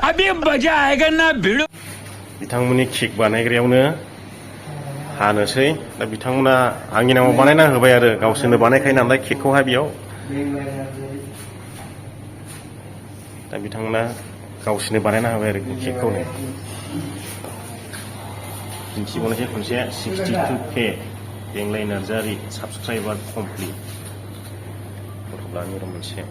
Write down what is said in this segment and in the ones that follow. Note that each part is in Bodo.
अभी मजा आएगा ना भिड़ो बिथांमोननि केक बानायग्रायावनो हानोसै दा बिथांमोना आंनि नामाव बानायना होबाय आरो गावसोरनो बानायखायो नालाय केकखौहाय बेयाव दा बिथांमोना गावसोरनो बानायना होबाय आरो केकखौनो दिन्थिबावनोसै खनसे 62K देंलाय नार्जारि साबसक्राइबार कमप्लिट गथ'ब्लानि र' मोनसे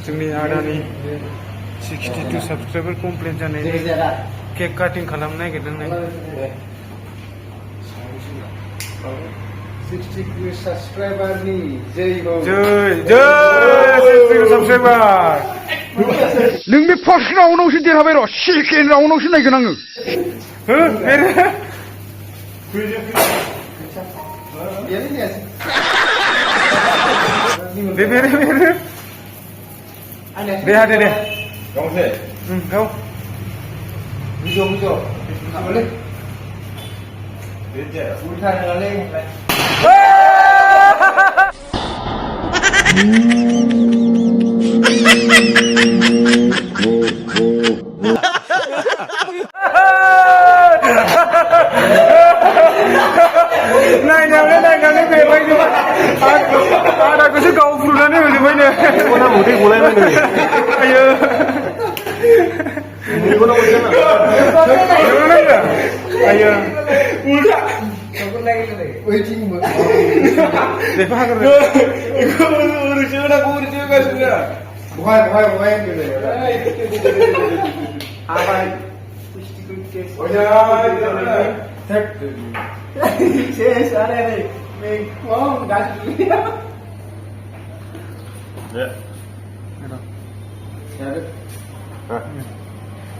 जोंनि आदानि 62 साबसक्राइबार कमप्लिट जानायनि केक काटिं खालामनो नागिरदों 62 साबसक्राइबारनि जै साबसक्राइबार नों बे फार्स्ट राउन्डआवसो देरहाबाय र' सेकेन्ड राउन्डआवसो नायगोन आङो दे हादे दे गावसे गाव बुजो boleh udah kali नायनानै बेबायदि आदाखौसो गावफ्रुनानै होजोबबायनो बेखौना मोदै गलायबायनो आयो बेखौना मोनदों आयो udah waiting देखो हागर itu urus juga sudah bukan gitu apa oh ya Yes, ada nih. Mau gas dulu ya. Ya.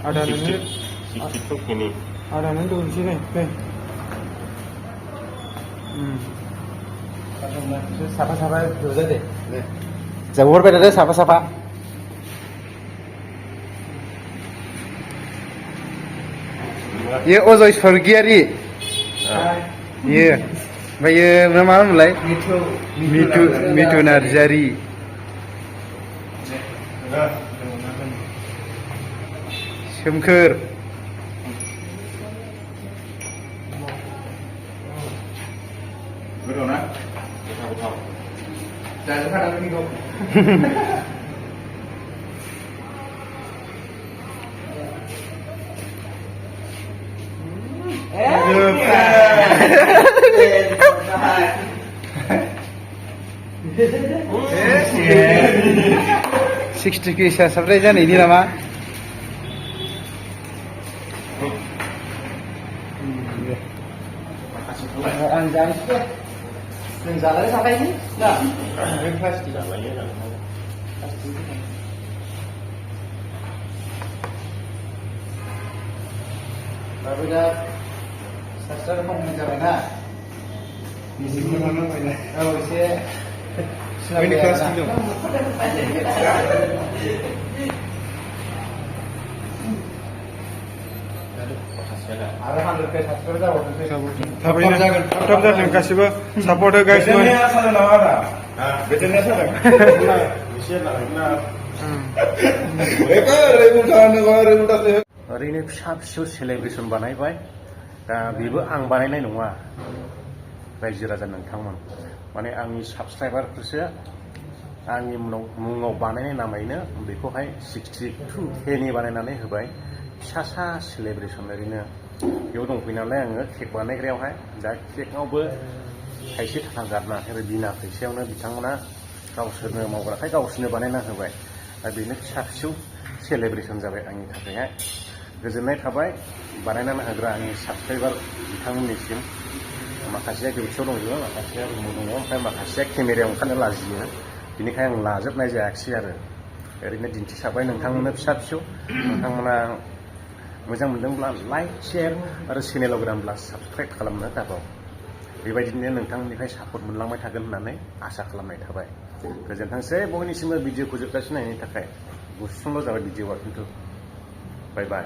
Ada nih. Sikit ini. Ada nih tuh di sini. Nih. Siapa dulu deh. Jawab pada deh siapa. Ye Ozoy Sorgiari. Iya, bayi nama mulai. Mitu Narzari. Semker. Betul nak? Betul. Jangan kan lagi dong. Sixty kisah sebenarnya ini nama. Anjay sih. Menjalani sampai ini? Nah, pasti. Tapi dah sastra mau menjalani na. Di sini mana mana? Oh, saya. Ini kelas ini. Top जादों गासिबो सापर्ट होगासिनो ओरैनो फिसा फिसौ सेलेब्रेसन बानायबाय दा बेबो आं बानायनाय नङा रायजो राजा नोंथांमोन माने आंनि साबसक्राइबारफोरसो आंनि मुङाव बानायनाय नामैनो बेखौहाय 62K नि बानायनानै होबाय फिसा सेलेब्रेसन ओरैनो बेयाव दंफैयो नालाय आङो केक बानायग्रायावहाय दा केकआवबो थाइसे थाखा गारनानै बिना फैसायावनो बिथांमोना गावसोरनो मावग्राखाय गावसोरनो बानायना होबाय दा बेनो फिसा फिसौ सेलेब्रेसन जाबाय आंनि थाखायहाय गोजोननाय थाबाय बानायनानै होग्रा आंनि साबसक्राइबार बिथांमोननिसिम माखासेया डिउटियाव दंजोबो माखासेया रुमाव दङ ओमफ्राय माखासेया केमेरायाव ओंखारनो लाजियो बिनिखायनो आं लाजोबनाय जायाखिसै आरो ओरैनो दिन्थिसाबबाय नोंथांमोननो फिसा फिसौ नोंथांमोना मोजां मोनदोंब्ला लाइक शेयार आरो चेनेलाव गोदानब्ला साबसक्राइब खालामनो दाबाव बेबायदिनो नोंथांनिफ्राय सापर्ट मोनलांबाय थागोन होननानै आसा खालामनाय थाबाय गोजोनथोंसै बयनिसिमबो भिडिअखौ जोबजासिम नायनायनि थाखाय गुसुंल' जाबाय भिडिअआ खिन्थु बाय बाय